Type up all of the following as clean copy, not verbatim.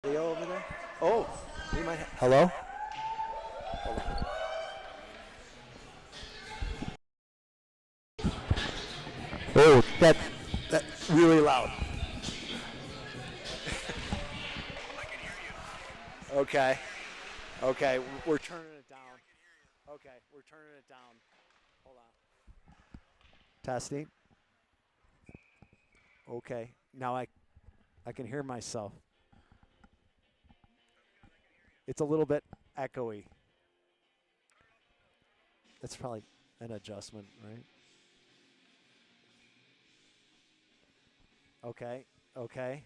Video over there? Oh, we might. Hello? Hold on. Oh, that's really loud. Okay. Okay, we're turning it down. Okay, we're turning it down. Hold on. Testing. Okay. Now I can hear myself. It's a little bit echoey. That's probably an adjustment, right? Okay. Okay.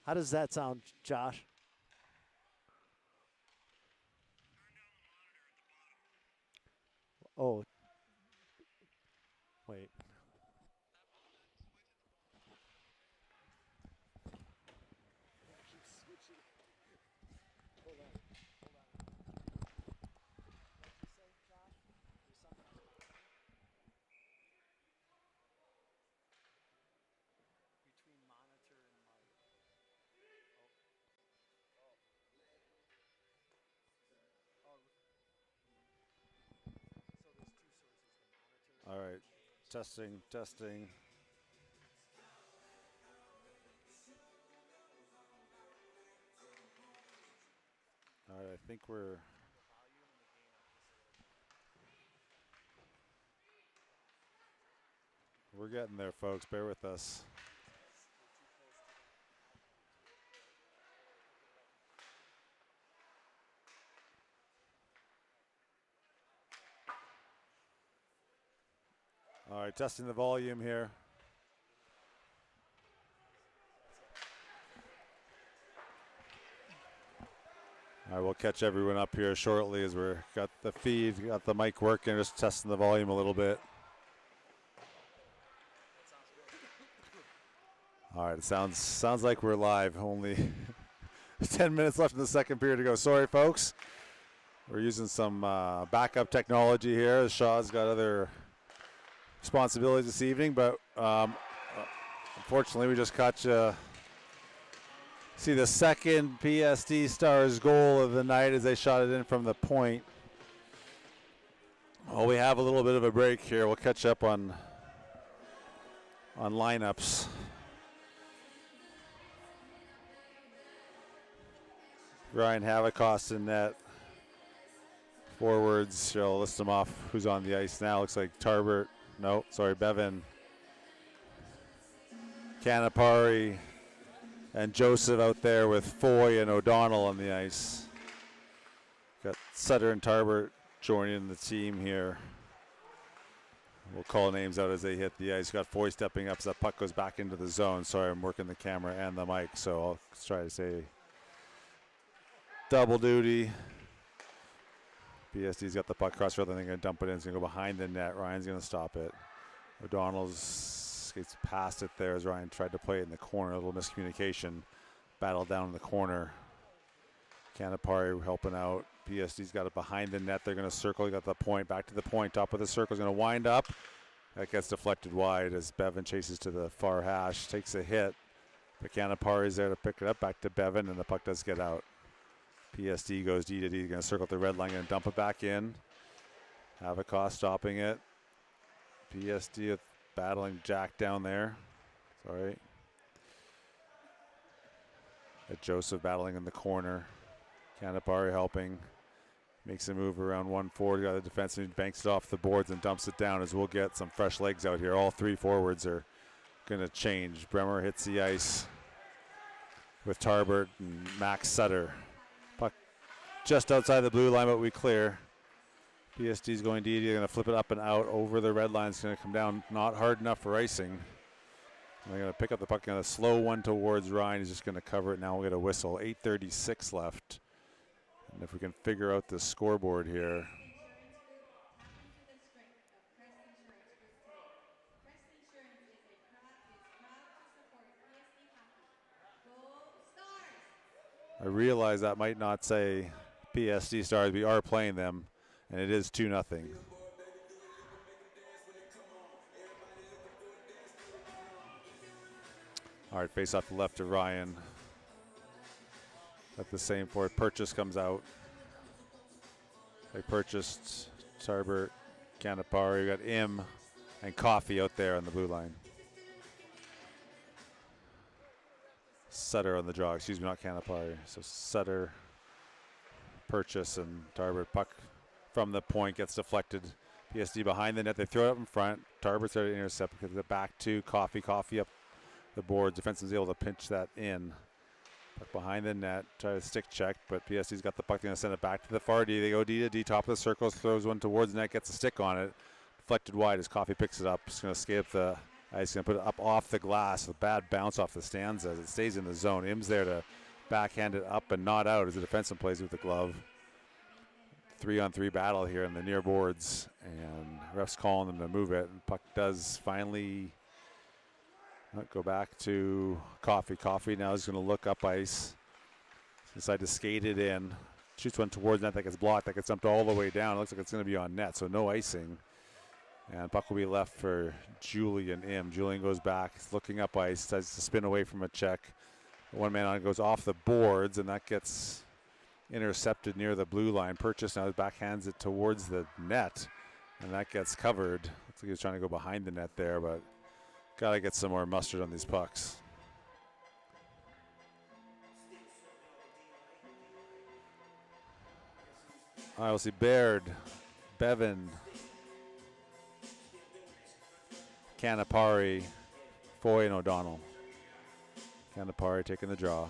How does that sound, Josh? Oh, wait. All right, testing, testing. All right, I think we're getting there, folks. Bear with us. All right, testing the volume here. All right, we'll catch everyone up here shortly as we're got the feed, got the mic working, just testing the volume a little bit. All right, it sounds like we're live. Only 10 minutes left in the second period to go. Sorry, folks. We're using some backup technology here. Shaw's got other responsibilities this evening, but unfortunately, we just caught you. See the second PSD Stars goal of the night as they shot it in from the point. Well, we have a little bit of a break here. We'll catch up on lineups. Ryan Havikost in net. Forwards, I'll list them off who's on the ice now. Looks like Tarbert, no, sorry, Bevan. Canapari and Joseph out there with Foy and O'Donnell on the ice. Got Sutter and Tarbert joining the team here. We'll call names out as they hit the ice. Got Foy stepping up as that puck goes back into the zone. Sorry, I'm working the camera and the mic, so I'll try to say double duty. PSD's got the puck across rather than going to dump it in. It's going to go behind the net. Ryan's going to stop it. O'Donnell's gets past it there as Ryan tried to play it in the corner. A little miscommunication. Battle down in the corner. Canapari helping out. PSD's got it behind the net. They're going to circle. He got the point. Back to the point. Top of the circle is going to wind up. That gets deflected wide as Bevan chases to the far hash. Takes a hit. But Canapari's there to pick it up. Back to Bevan, and the puck does get out. PSD goes D to D. Going to circle the red line. Going to dump it back in. Havikost stopping it. PSD battling Jack down there. Sorry. Joseph battling in the corner. Canapari helping. Makes a move around 140. Got the defenseman, banks it off the boards and dumps it down as we'll get some fresh legs out here. All three forwards are going to change. Bremer hits the ice with Tarbert and Max Sutter. Puck just outside the blue line, but we clear. PSD's going D. They're going to flip it up and out over the red line. It's going to come down not hard enough for icing. They're going to pick up the puck. Going to slow one towards Ryan. He's just going to cover it. Now we'll get a whistle. 8:36 left. And if we can figure out the scoreboard here. I realize that might not say PSD Stars. We are playing them, and it is 2-0. All right, face off the left to Ryan. At the same for Purchase comes out. They purchased Tarbert, Canapari, we got Im and Coffee out there on the blue line. Sutter on the draw, excuse me, not Canapari. So Sutter, Purchase, and Tarbert. Puck from the point gets deflected. PSD behind the net, they throw it up in front. Tarbert's there to intercept, because the back to Coffee. Coffee up the board. Defenseman's able to pinch that in. Puck behind the net, try to stick check, but PSD's got the puck. They're going to send it back to the far D. They go D to D, top of the circles, throws one towards the net, gets a stick on it. Deflected wide as Coffee picks it up. He's going to skate up the ice, going to put it up off the glass. A bad bounce off the stands as it stays in the zone. Im's there to backhand it up and not out as the defenseman plays with the glove. 3-on-3 battle here in the near boards, and refs calling them to move it. And puck does finally go back to Coffee. Coffee now is going to look up ice. Decide to skate it in. Shoots one towards net that gets blocked. That gets dumped all the way down. It looks like it's going to be on net, so no icing. And puck will be left for Julian Im. Julian goes back. He's looking up ice. Decides to spin away from a check. One man on it goes off the boards, and that gets intercepted near the blue line. Purchase now backhands it towards the net, and that gets covered. Looks like he was trying to go behind the net there, but got to get some more mustard on these pucks. All right, we'll see Baird, Bevan, Canapari, Foy, and O'Donnell. Canapari taking the draw.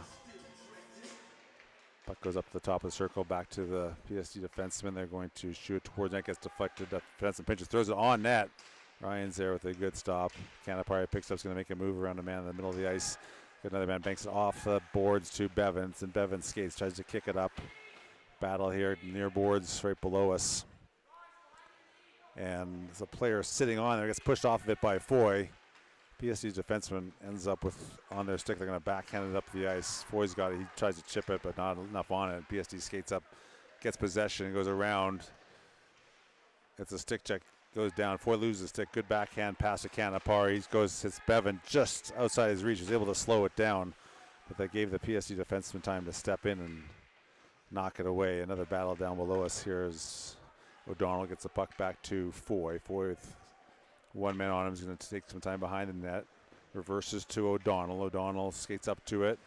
Puck goes up to the top of the circle, back to the PSD defenseman. They're going to shoot it towards net, gets deflected. The defenseman pinches, throws it on net. Ryan's there with a good stop. Canapari picks up, is going to make a move around a man in the middle of the ice. Another man banks it off the boards to Bevins, and Bevins skates, tries to kick it up. Battle here near boards right below us. And there's a player sitting on there, gets pushed off of it by Foy. PSD's defenseman ends up with on their stick. They're going to backhand it up the ice. Foy's got it. He tries to chip it, but not enough on it. PSD skates up, gets possession, goes around. It's a stick check, goes down. Foy loses the stick. Good backhand pass to Canapari. Hits Bevan just outside his reach. He was able to slow it down, but that gave the PSD defenseman time to step in and knock it away. Another battle down below us here as O'Donnell gets the puck back to Foy. Foy with one man on him is going to take some time behind the net. Reverses to O'Donnell. O'Donnell skates up to it.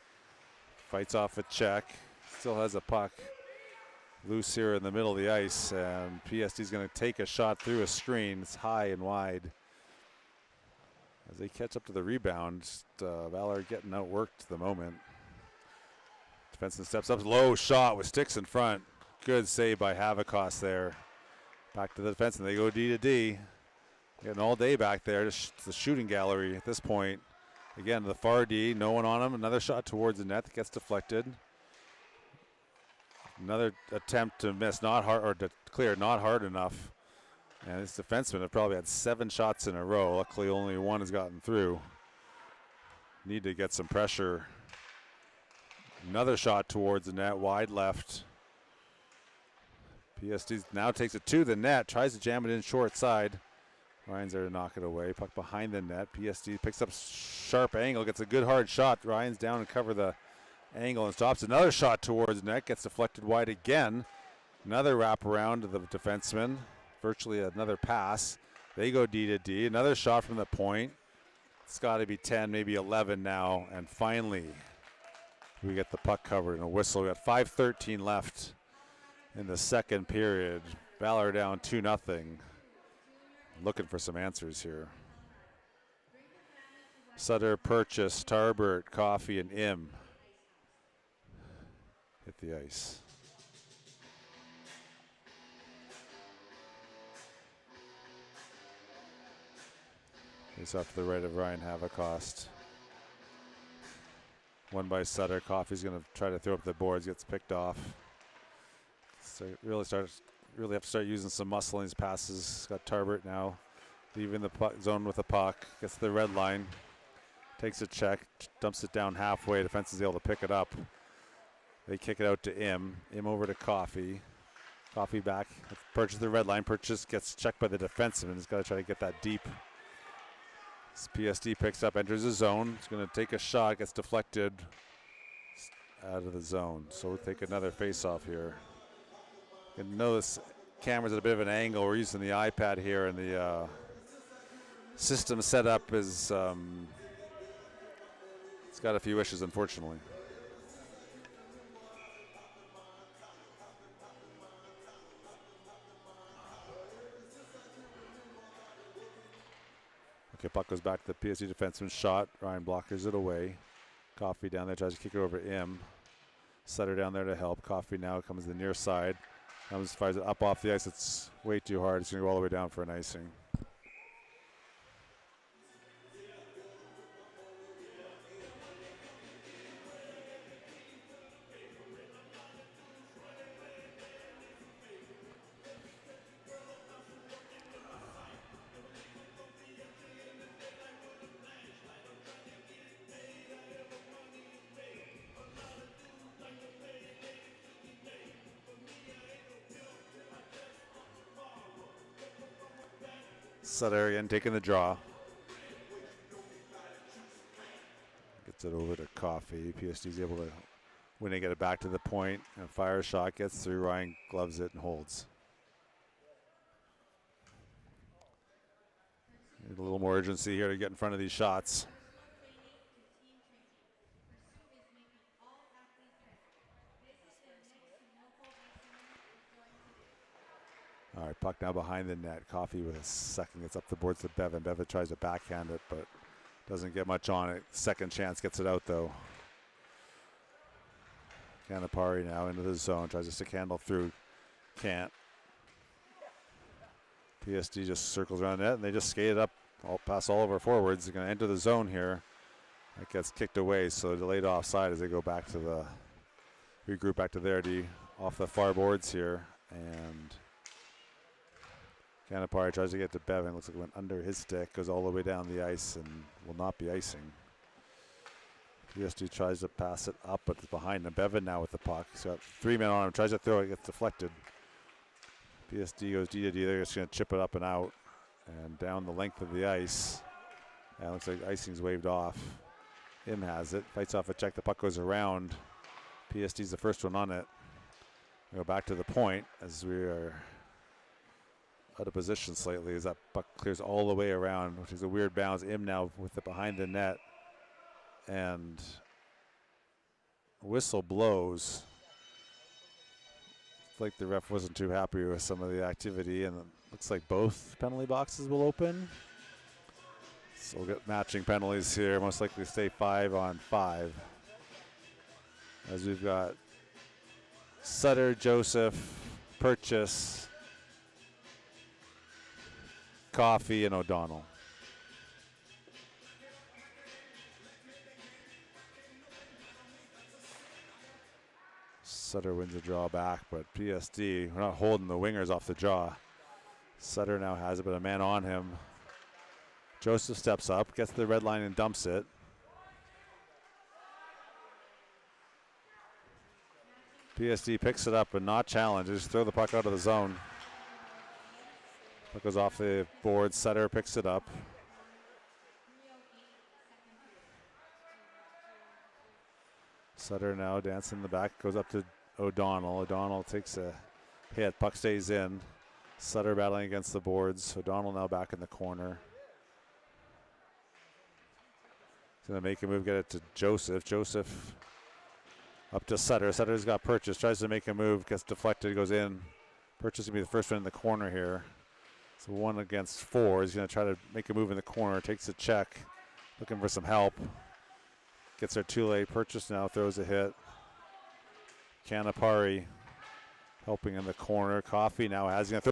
Fights off a check. Still has a puck loose here in the middle of the ice. And PSD's going to take a shot through a screen. It's high and wide. As they catch up to the rebound, Valor getting outworked at the moment. Defenseman steps up. Low shot with sticks in front. Good save by Havakos there. Back to the defense, and they go D to D. Getting all day back there. It's the shooting gallery at this point. Again, the far D, no one on him. Another shot towards the net that gets deflected. Another attempt to miss, not hard, or to clear, not hard enough. And this defenseman have probably had 7 shots in a row. Luckily, only one has gotten through. Need to get some pressure. Another shot towards the net, wide left. PSD now takes it to the net, tries to jam it in short side. Ryan's there to knock it away. Puck behind the net. PSD picks up sharp angle, gets a good hard shot. Ryan's down and cover the angle and stops. Another shot towards the net, gets deflected wide again. Another wraparound to the defenseman. Virtually another pass. They go D to D. Another shot from the point. It's got to be 10, maybe 11 now. And finally, we get the puck covered and a whistle. We got 5:13 left in the second period. Valor down 2-0. Looking for some answers here. Sutter, Purchase, Tarbert, Coffee, and Im hit the ice. Face off to the right of Ryan Havakos. One by Sutter. Coffee's going to try to throw up the boards, gets picked off. So really have to start using some muscle in these passes. Got Tarbert now leaving the puck zone with the puck. Gets to the red line. Takes a check. Dumps it down halfway. Defense is able to pick it up. They kick it out to Im. Im over to Coffee. Coffee back. Purchase the red line. Purchase gets checked by the defenseman. He's got to try to get that deep. PSD picks up, enters the zone. He's going to take a shot. Gets deflected. out of the zone. So we'll take another face-off here. You notice camera's at a bit of an angle. We're using the iPad here, and the system setup is it's got a few issues, unfortunately. Okay, puck goes back to the PSD defenseman's shot. Ryan blockers it away. Coffee down there, tries to kick it over to Im. Sutter down there to help. Coffee now comes to the near side. Comes, fires it up off the ice. It's way too hard. It's going to go all the way down for an icing. Sutter again taking the draw. Gets it over to Coffee. PSD's able to win and get it back to the point. And fire a shot, gets through. Ryan gloves it and holds. Need a little more urgency here to get in front of these shots. All right, puck now behind the net. Coffee with a second. Gets up the boards to Bevan. Bevan tries to backhand it, but doesn't get much on it. Second chance, gets it out though. Canapari now into the zone. Tries to stick handle through. Can't. PSD just circles around the net, and they just skate it up. All pass all of our forwards. They're going to enter the zone here. It gets kicked away, so delayed offside as they go back to the regroup back to their D off the far boards here. And Canapari tries to get to Bevan. Looks like it went under his stick. Goes all the way down the ice and will not be icing. PSD tries to pass it up, but it's behind him. Bevan now with the puck. He's got 3 men on him. Tries to throw it. Gets deflected. PSD goes D to D. They're just going to chip it up and out. And down the length of the ice. And it looks like icing's waved off. Im has it. Fights off a check. The puck goes around. PSD's the first one on it. We go back to the point as we are out of position slightly as that puck clears all the way around, which is a weird bounce. Im now with it behind the net. And whistle blows. It's like the ref wasn't too happy with some of the activity, and it looks like both penalty boxes will open. So we'll get matching penalties here. Most likely stay 5-on-5. As we've got Sutter, Joseph, Purchase, Coffee, and O'Donnell. Sutter wins the draw back, but PSD, we're not holding the wingers off the draw. Sutter now has it, but a man on him. Joseph steps up, gets the red line and dumps it. PSD picks it up but not challenged. Just throw the puck out of the zone. Puck goes off the board. Sutter picks it up. Sutter now dancing in the back, goes up to O'Donnell. O'Donnell takes a hit. Puck stays in. Sutter battling against the boards. O'Donnell now back in the corner. He's going to make a move, get it to Joseph. Joseph up to Sutter. Sutter's got Purchase. Tries to make a move, gets deflected, goes in. Purchase going to be the first one in the corner here. So 1 against 4. He's going to try to make a move in the corner. Takes a check. Looking for some help. Gets there too late. Purchase now throws a hit. Canapari helping in the corner. Coffee now has going to throw.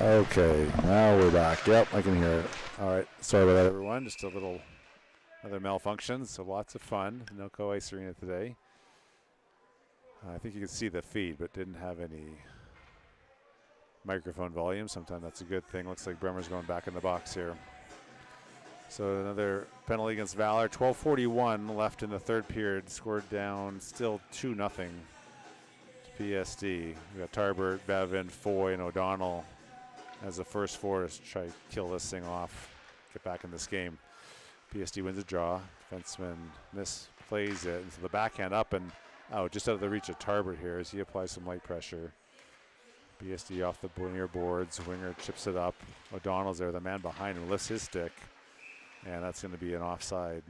Okay, now we're back. Yep, I can hear it. All right, sorry about that, everyone. Just a little other malfunction, so lots of fun. No co-ice arena today. I think you can see the feed, but didn't have any microphone volume. Sometimes that's a good thing. Looks like Bremer's going back in the box here. So another penalty against Valor. 12:41 left in the third period. Scored down, still 2-0 to PSD. We got Tarbert, Bevan, Foy, and O'Donnell as the first four to try to kill this thing off, get back in this game. PSD wins a draw. Defenseman misplays it. And so the backhand up and out, just out of the reach of Tarbert here as he applies some light pressure. PSD off the near boards. Winger chips it up. O'Donnell's there. The man behind him lifts his stick. And that's going to be an offside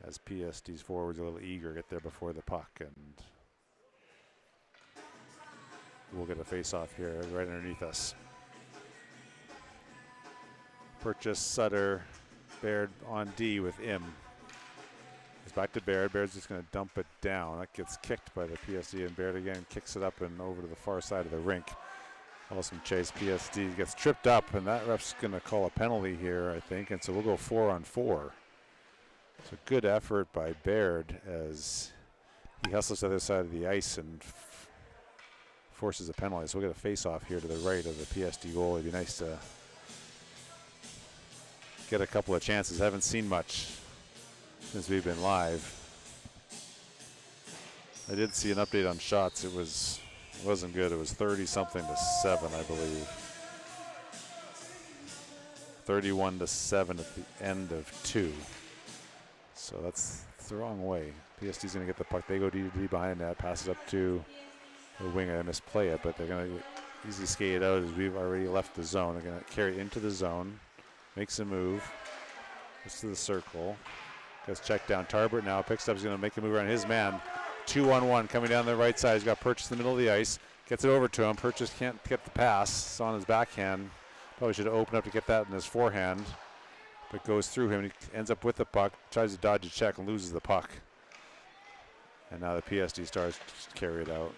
as PSD's forwards are a little eager to get there before the puck. And we'll get a face-off here right underneath us. Purchase, Sutter, Baird on D with Im. It's back to Baird. Baird's just going to dump it down. That gets kicked by the PSD, and Baird again kicks it up and over to the far side of the rink. Awesome chase. PSD gets tripped up, and that ref's going to call a penalty here, I think, and so we'll go 4-on-4. So good effort by Baird as he hustles to the other side of the ice and forces a penalty. So we'll get a face-off here to the right of the PSD goal. It'd be nice to get a couple of chances. Haven't seen much since we've been live. I did see an update on shots. It wasn't good. It was 30-something to 7, I believe. 31-7 at the end of 2. So that's the wrong way. PSD's going to get the puck. They go D behind that, pass it up to the winger. They misplay it, but they're going to easy skate it out as we've already left the zone. They're going to carry it into the zone. Makes a move. Gets to the circle. Gets checked down. Tarbert now picks up. He's going to make a move around his man. 2-on-1 coming down the right side. He's got Purchase in the middle of the ice. Gets it over to him. Purchase can't get the pass. It's on his backhand. Probably should have opened up to get that in his forehand. But goes through him. He ends up with the puck. Tries to dodge a check and loses the puck. And now the PSD Stars carry it out.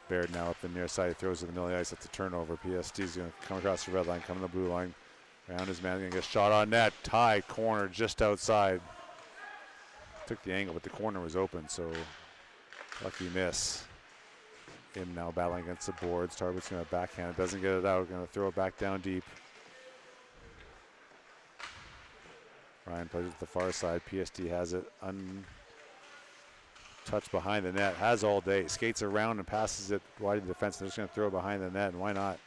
Baird now up the near side. He throws it in the middle of the ice. That's a turnover. PSD's going to come across the red line, come to the blue line. Around his man. Going to get shot on net. Tie corner just outside. Took the angle, but the corner was open, so lucky miss. Him now battling against the boards. Tarbert's going to backhand it. Doesn't get it out. Going to throw it back down deep. Ryan plays it to the far side. PSD has it untouched behind the net. Has all day. Skates around and passes it wide to the defense. They're just going to throw it behind the net, and why not?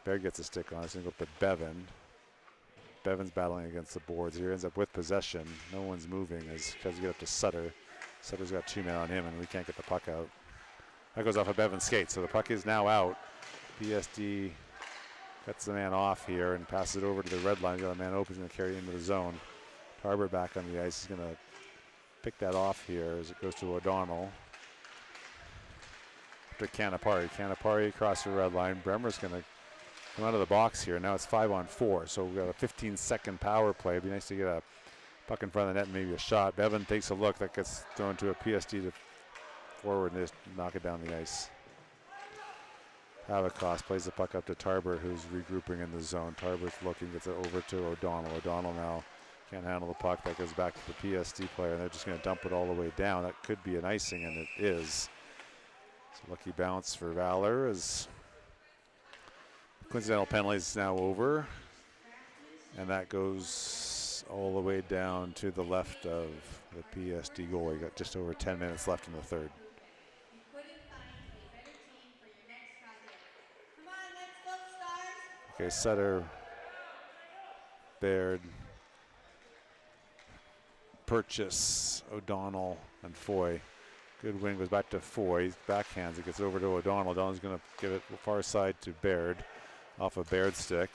Baird gets a stick on it. It's going to go up to Bevan. Bevan's battling against the boards. He ends up with possession. No one's moving as tries to get up to Sutter. Sutter's got 2 men on him, and we can't get the puck out. That goes off of Bevan's skate, so the puck is now out. PSD cuts the man off here and passes it over to the red line. The other man open. He's going to carry it into the zone. Tarbert back on the ice. He's going to pick that off here as it goes to O'Donnell. To Canapari. Canapari across the red line. Bremer's going to come out of the box here. Now it's 5-on-4, so we've got a 15-second power play. It'd be nice to get a puck in front of the net and maybe a shot. Bevan takes a look. That gets thrown to a PSD to forward and just knock it down the ice. Havakos plays the puck up to Tarbert, who's regrouping in the zone. Tarbert's looking, gets it over to O'Donnell. O'Donnell now can't handle the puck. That goes back to the PSD player, and they're just going to dump it all the way down. That could be an icing, and it is. So lucky bounce for Valor as coincidental penalty is now over, and that goes all the way down to the left of the PSD goal. You got just over 10 minutes left in the third. Okay, Sutter, Baird, Purchase, O'Donnell, and Foy. Good win, goes back to Foy. Backhands it, gets over to O'Donnell. O'Donnell's going to give it far side to Baird. Off a Baird stick.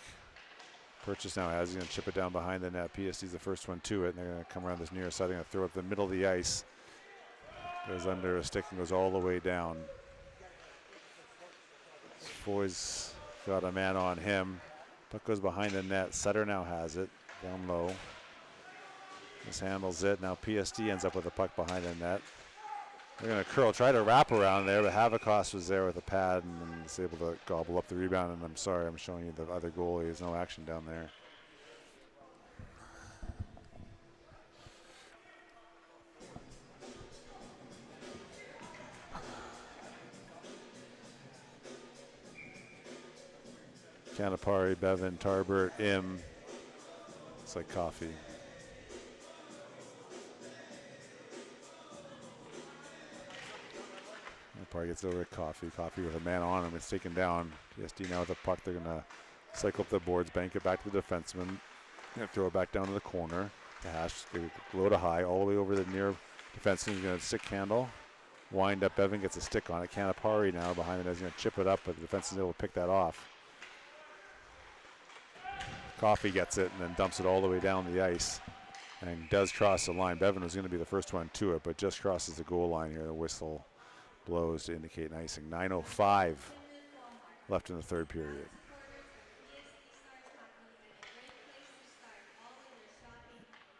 Purchase now has. He's going to chip it down behind the net. PSD's the first one to it, and they're going to come around this near side. They're going to throw it up the middle of the ice. Goes under a stick and goes all the way down. Foy's got a man on him. Puck goes behind the net. Sutter now has it. Down low. Mishandles it. Now PSD ends up with the puck behind the net. They're going to try to wrap around there, but Havikos was there with a pad and was able to gobble up the rebound. And I'm sorry, I'm showing you the other goalie. There's no action down there. Canapari, Bevan, Tarbert, Im. It's like coffee. Canapari gets over at Coffee. Coffee with a man on him. It's taken down. PSD now with the puck. They're going to cycle up the boards, bank it back to the defenseman. Going to throw it back down to the corner. To Hash, low to high, all the way over the near defenseman. He's going to stick handle. Wind up. Bevan gets a stick on it. Canapari now behind the net. He's going to chip it up, but the defenseman is able to pick that off. Coffee gets it and then dumps it all the way down the ice and does cross the line. Bevan was going to be the first one to it, but just crosses the goal line here. The whistle blows to indicate an icing. 9:05 left in the third period.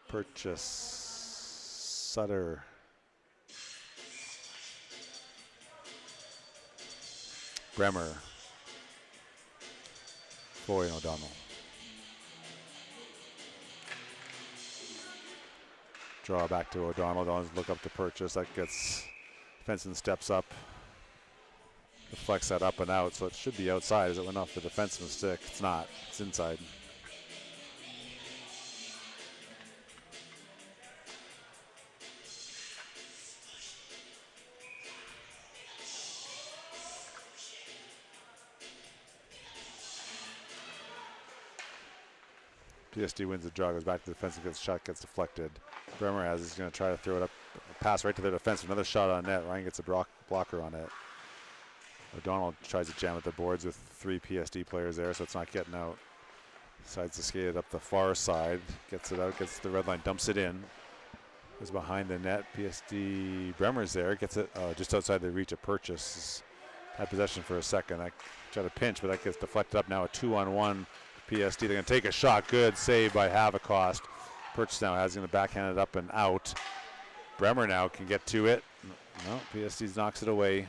Purchase, Sutter, Bremer, Foy, and O'Donnell. Draw back to O'Donnell. O'Donnell's look up to Purchase. That gets defenseman steps up. Deflects that up and out, so it should be outside as it went off the defenseman's stick. It's not. It's inside. PSD wins the draw, goes back to the defense, gets shot, gets deflected. Bremer is going to try to throw it up, pass right to the defense. Another shot on net. Ryan gets a blocker on it. O'Donnell tries to jam at the boards with 3 PSD players there, so it's not getting out. Decides to skate it up the far side, gets it out, gets the red line, dumps it in. Goes behind the net. PSD Bremer's there, gets it just outside the reach of Purchase. Had possession for a second. I tried to pinch, but that gets deflected up. Now a 2-on-1. PSD, they're going to take a shot. Good save by Havikos. Purchase now has going to backhand it up and out. Bremer now can get to it. No, PSD knocks it away.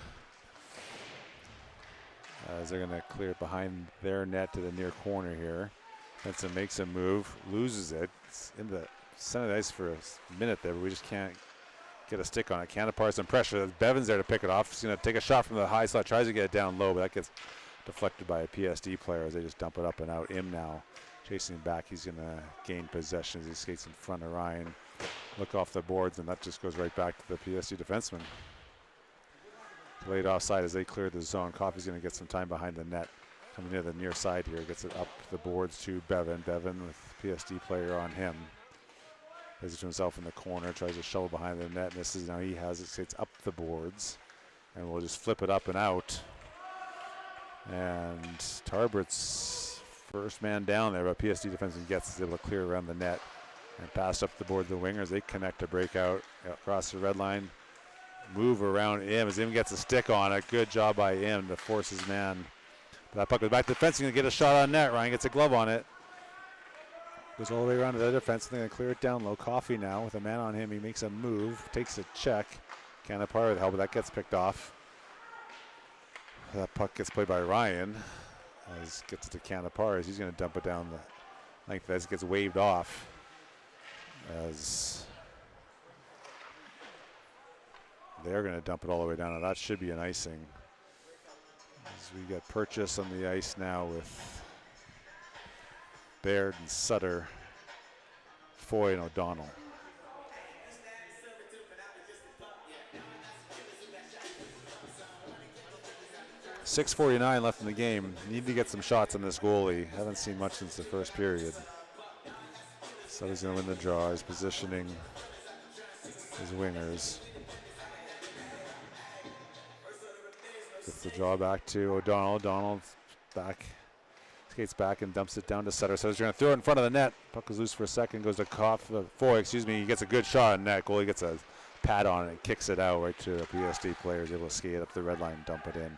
As they're going to clear it behind their net to the near corner here. Benson makes a move, loses it. It's in the center of the ice for a minute there, but we just can't get a stick on it. Can't apply some pressure. Bevan's there to pick it off. He's going to take a shot from the high slot, tries to get it down low, but that gets deflected by a PSD player as they just dump it up and out. Im now chasing him back. He's going to gain possession as he skates in front of Ryan. Look off the boards, and that just goes right back to the PSD defenseman. Laid offside as they clear the zone. Coffey's going to get some time behind the net. Coming near the near side here. Gets it up the boards to Bevan. Bevan with PSD player on him. Plays it to himself in the corner. Tries to shovel behind the net. This is now he has it. Skates up the boards. And we'll just flip it up and out. And Tarbert's first man down there, but PSD defenseman is able to clear around the net and pass up the board to the wingers. They connect to break out across the red line. Move around Im as Im gets a stick on it. Good job by Im to force his man. But that puck goes back to the defense. He's going to get a shot on net. Ryan gets a glove on it. Goes all the way around to the defense. They're going to clear it down low. Coffey now with a man on him. He makes a move, takes a check. Canapari with the help, but that gets picked off. That puck gets played by Ryan. As gets it to Canapari. He's going to dump it down the length as it gets waved off. As they're going to dump it all the way down. Now that should be an icing. As we get Purchase on the ice now with Baird and Sutter, Foy and O'Donnell. .6:49 left in the game. Need to get some shots on this goalie. Haven't seen much since the first period. Sutter's going to win the draw. He's positioning his wingers. Gets the draw back to O'Donnell. O'Donnell back, skates back and dumps it down to Sutter. Sutter's going to throw it in front of the net. Puck is loose for a second. Goes to Foy. He gets a good shot on net. Goalie gets a pad on it and kicks it out right to a PSD player. Is able to skate up the red line, dump it in.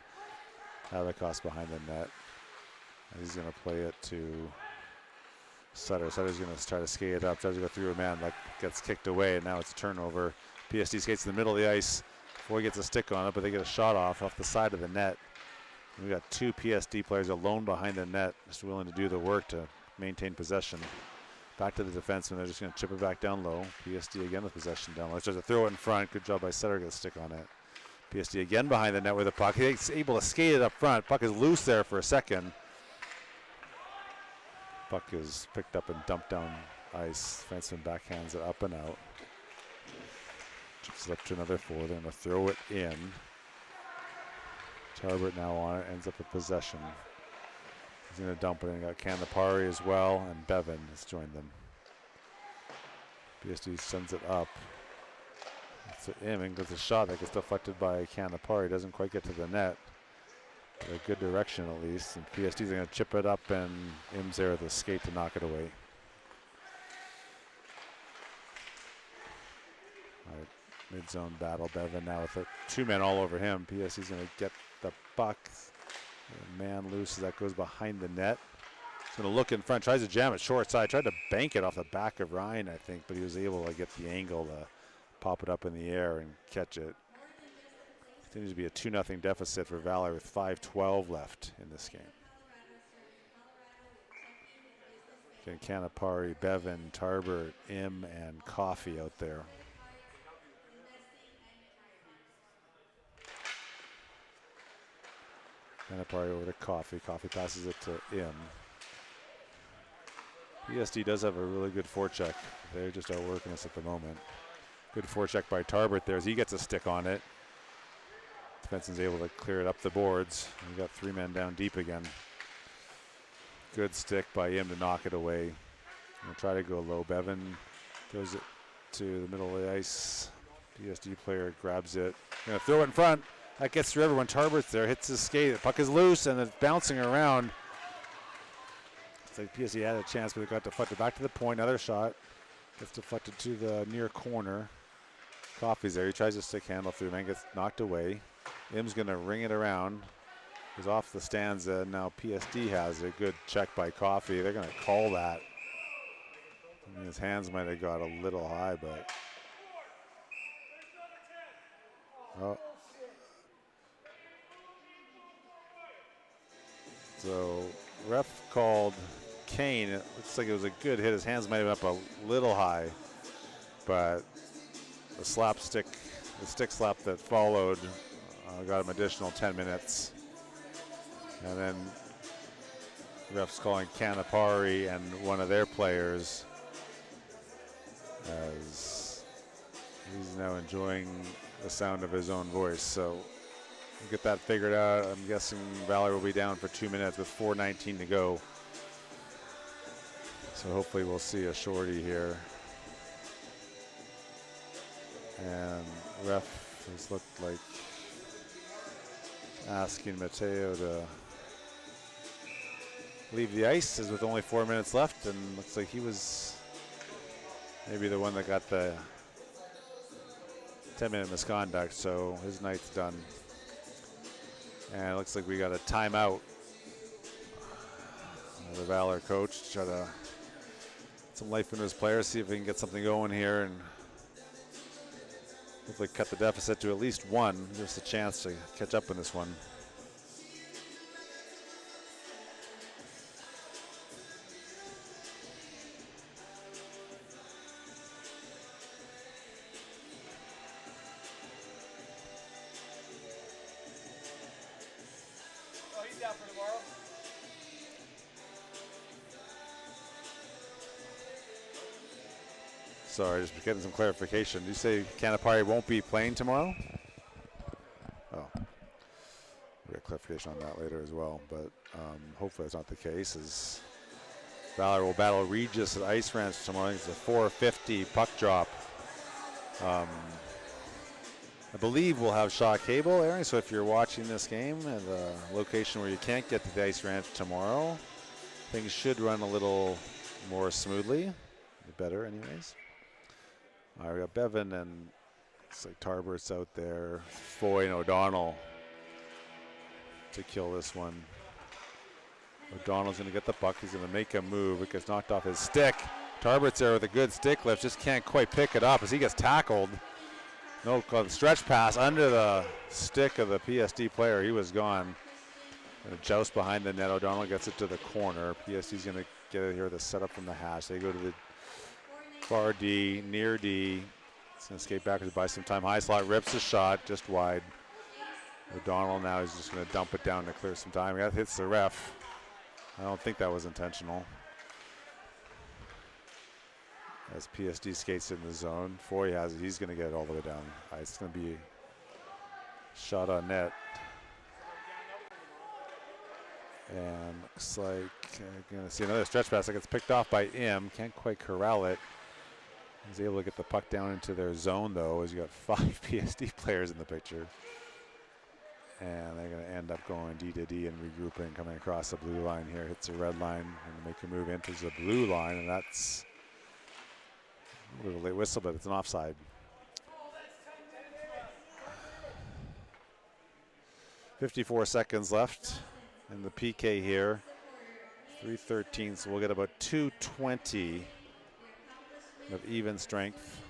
Havikos behind the net. And he's going to play it to Sutter. Sutter's going to try to skate it up. Tries to go through a man. That gets kicked away, and now it's a turnover. PSD skates in the middle of the ice. before he gets a stick on it, but they get a shot off the side of the net. And we got two PSD players alone behind the net, just willing to do the work to maintain possession. Back to the defenseman. They're just going to chip it back down low. PSD again with possession down low. Tries to throw it in front. Good job by Sutter. Get a stick on it. PSD again behind the net with the puck. He's able to skate it up front. Puck is loose there for a second. Puck is picked up and dumped down ice. Defenseman backhands it up and out. Chips it up to another four. They're going to throw it in. Tarbert now on it. Ends up with possession. He's going to dump it in. Got Canapari as well, and Bevan has joined them. PSD sends it up. It's Im, gets a shot that gets deflected by Canapari. Doesn't quite get to the net. But a good direction at least. And PSD's going to chip it up, and Im's there with a skate to knock it away. All right, mid-zone battle. Bevan now with two men all over him. PSD's going to get the puck. Man loose as that goes behind the net. He's going to look in front, tries to jam it short side, tried to bank it off the back of Ryan, I think, but he was able to get the angle to pop it up in the air and catch it. Continues to be a 2-0 deficit for Valor with 5:12 left in this game. Again, Canapari, Bevan, Tarbert, Im, and Coffey out there. Canapari over to Coffey. Coffey passes it to Im. PSD does have a really good forecheck. They're just outworking us at the moment. Good forecheck by Tarbert there as he gets a stick on it. Defenseman's able to clear it up the boards. We got three men down deep again. Good stick by Im to knock it away. We'll try to go low. Bevan throws it to the middle of the ice. PSD player grabs it. Gonna throw it in front. That gets through everyone. Tarbert's there, hits his skate. The puck is loose and it's bouncing around. It's like PSD had a chance, but it got deflected back to the point. Another shot. Gets deflected to the near corner. Coffey's there. He tries to stick handle through, man. Gets knocked away. Im's going to ring it around. He's off the stanza. Now PSD has a good check by Coffey. They're going to call that. I mean, his hands might have got a little high, but. Oh. So, ref called Kane. It looks like it was a good hit. His hands might have been up a little high, but the stick slap that followed got him additional 10 minutes. And then refs calling Canapari and one of their players as he's now enjoying the sound of his own voice. So we'll get that figured out. I'm guessing Valor will be down for 2 minutes with 4:19 to go. So hopefully we'll see a shorty here. And ref has looked like asking Mateo to leave the ice as with only 4 minutes left, and looks like he was maybe the one that got the 10-minute misconduct, so his night's done. And it looks like we got a timeout. The Valor coach to try to get some life into his players, see if he can get something going here and hopefully cut the deficit to at least one. Just a chance to catch up in this one. Oh, he's down for tomorrow. Sorry, just getting some clarification. Did you say Canapari won't be playing tomorrow? Oh, we got clarification on that later as well, but hopefully that's not the case. As Valor will battle Regis at Ice Ranch tomorrow. I think it's a 4:50 puck drop. I believe we'll have Shaw cable airing, so if you're watching this game at a location where you can't get to the Ice Ranch tomorrow, things should run a little more smoothly, better anyways. All right, we got Bevan and it's like Tarbert's out there. Foy and O'Donnell to kill this one. O'Donnell's gonna get the puck. He's gonna make a move. It gets knocked off his stick. Tarbert's there with a good stick lift, just can't quite pick it up as he gets tackled. No, stretch pass under the stick of the PSD player. He was gone. And a joust behind the net. O'Donnell gets it to the corner. PSD's going to get it here with a setup from the hash. They go to the far D, near D. It's going to skate backwards, buy some time. High slot rips a shot just wide. O'Donnell now is just going to dump it down to clear some time. That hits the ref. I don't think that was intentional. As PSD skates in the zone. Foy has it. He's going to get it all the way down. It's going to be shot on net. And looks like going to see another stretch pass that gets picked off by Im. Can't quite corral it. He's able to get the puck down into their zone, though, as you got 5 PSD players in the picture. And they're going to end up going D to D and regrouping, coming across the blue line here. Hits the red line and make a move, enters the blue line, and that's a little late whistle, but it's an offside. .54 seconds left in the PK here. 3:13, so we'll get about 2:20 of even strength.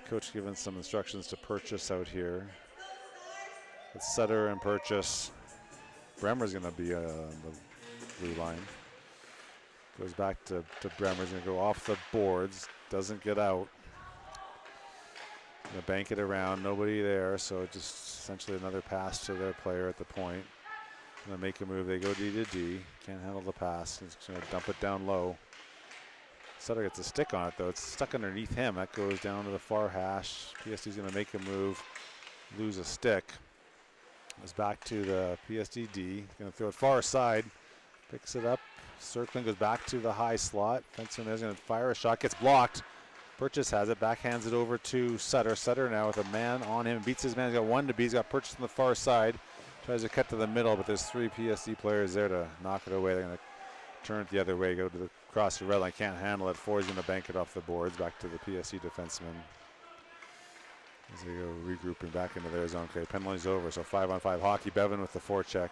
Coach giving some instructions to Purchase out here. It's Sutter and Purchase. Bremer's going to be on the blue line. Goes back to Bremer's going to go off the boards. Doesn't get out. Going to bank it around. Nobody there, so just essentially another pass to their player at the point. Going to make a move. They go D to D. Can't handle the pass. He's going to dump it down low. Sutter gets a stick on it, though. It's stuck underneath him. That goes down to the far hash. PSD's going to make a move, lose a stick. Goes back to the PSD D. Going to throw it far side. Picks it up. Circling, goes back to the high slot. Fenceman is going to fire a shot. Gets blocked. Purchase has it. Backhands it over to Sutter. Sutter now with a man on him. Beats his man. He's got 1 to beat. He's got Purchase on the far side. Tries to cut to the middle, but there's 3 PSD players there to knock it away. They're going to turn it the other way. Go to the cross the red line. Can't handle it. Ford's going to bank it off the boards. Back to the PSD defenseman. As they go regrouping back into their zone. Okay, penalty's over. So 5-on-5 hockey. Bevan with the forecheck.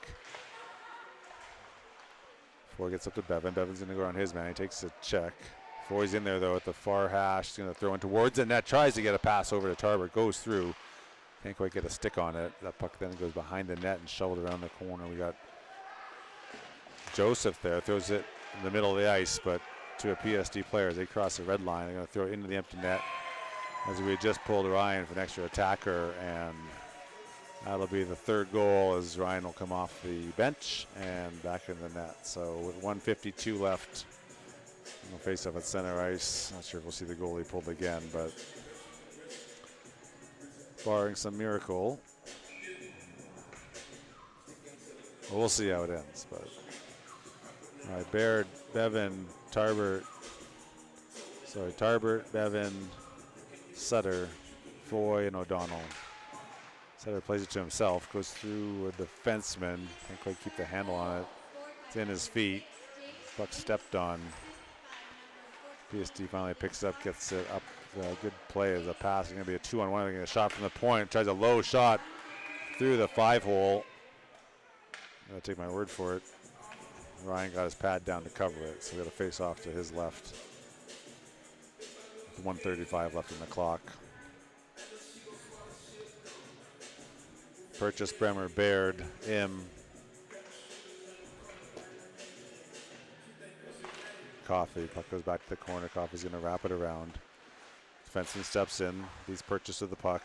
Foy gets up to Bevan. Bevan's going to go on his man. He takes a check. Foy's in there, though, at the far hash. He's going to throw in towards the net. Tries to get a pass over to Tarbert. Goes through. Can't quite get a stick on it. That puck then goes behind the net and shoveled around the corner. We got Joseph there. Throws it in the middle of the ice, but to a PSD player as they cross the red line. They're going to throw it into the empty net. As we had just pulled Ryan for an extra attacker, and that'll be the 3rd goal as Ryan will come off the bench and back in the net. So with 1:52 left, we'll face off at center ice. Not sure if we'll see the goalie pulled again, but barring some miracle, well, we'll see how it ends. But all right, Baird, Bevan, Tarbert, Bevan, Sutter, Foy, and O'Donnell. Sutter plays it to himself, goes through a defenseman. Can't quite keep the handle on it. It's in his feet. Puck stepped on. PSD finally picks it up, gets it up. Good play as a pass. It's going to be a 2-on-1. They're getting a shot from the point. Tries a low shot through the 5-hole. I'm going to take my word for it. Ryan got his pad down to cover it, so we got to face off to his left. 1:35 left in the clock. Purchase, Bremer, Baird, Im, Coffey. Puck goes back to the corner. Coffey's going to wrap it around. Defenseman steps in. He's Purchase of the puck.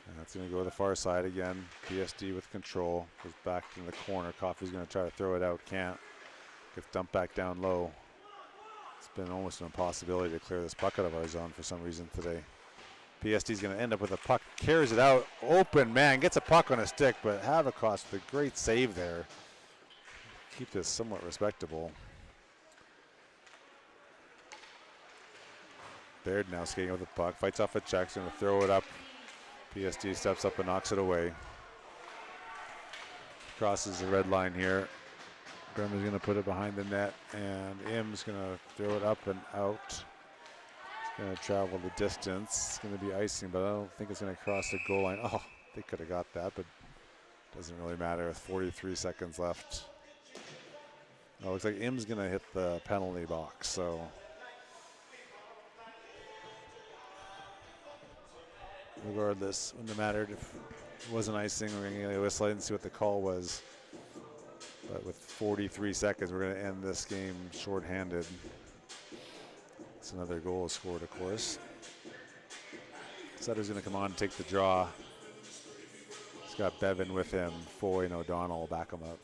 And that's going to go to the far side again. PSD with control. Goes back in the corner. Coffey's going to try to throw it out. Can't. Gets dumped back down low. It's been almost an impossibility to clear this puck out of our zone for some reason today. PSD's going to end up with a puck. Carries it out. Open man. Gets a puck on a stick, but Havikos with a great save there. Keep this somewhat respectable. Baird now skating with the puck. Fights off a check. Going to throw it up. PSD steps up and knocks it away. Crosses the red line here. Bremer's going to put it behind the net, and Im's going to throw it up and out. It's going to travel the distance. It's going to be icing, but I don't think it's going to cross the goal line. Oh, they could have got that, but doesn't really matter with 43 seconds left. Oh, looks like Im's going to hit the penalty box, so regardless. Wouldn't have mattered if it wasn't icing. We're going to get a whistle. I didn't see what the call was. But with 43 seconds, we're going to end this game shorthanded. It's another goal scored, of course. Sutter's going to come on and take the draw. He's got Bevan with him. Foy and O'Donnell will back him up.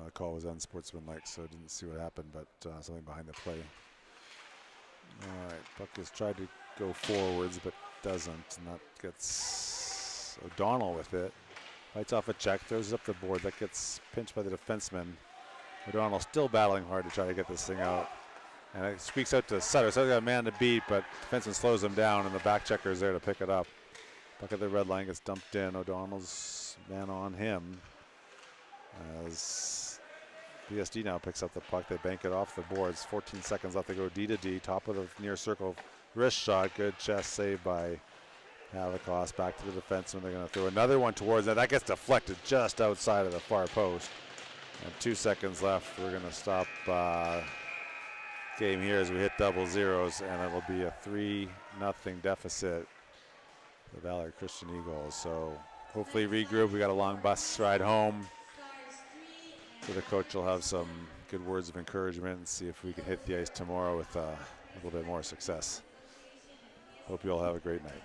The call was unsportsmanlike, so I didn't see what happened, but something behind the play. All right, puck has tried to go forwards, but doesn't, and that gets O'Donnell with it. Fights off a check, throws it up the board. That gets pinched by the defenseman. O'Donnell still battling hard to try to get this thing out. And it squeaks out to Sutter. Sutter's got a man to beat, but the defenseman slows him down, and the back checker is there to pick it up. Puck at the red line gets dumped in. O'Donnell's man on him. As PSD now picks up the puck. They bank it off the boards. 14 seconds left to go D to D. Top of the near circle. Wrist shot. Good chest save by Havikos. Back to the defenseman. They're going to throw another one towards that. That gets deflected just outside of the far post. And 2 seconds left. We're going to stop game here as we hit double zeros. And it'll be a 3-0 deficit. The Valor Christian Eagles. So hopefully regroup. We got a long bus ride home. So the coach will have some good words of encouragement and see if we can hit the ice tomorrow with a little bit more success. Hope you all have a great night.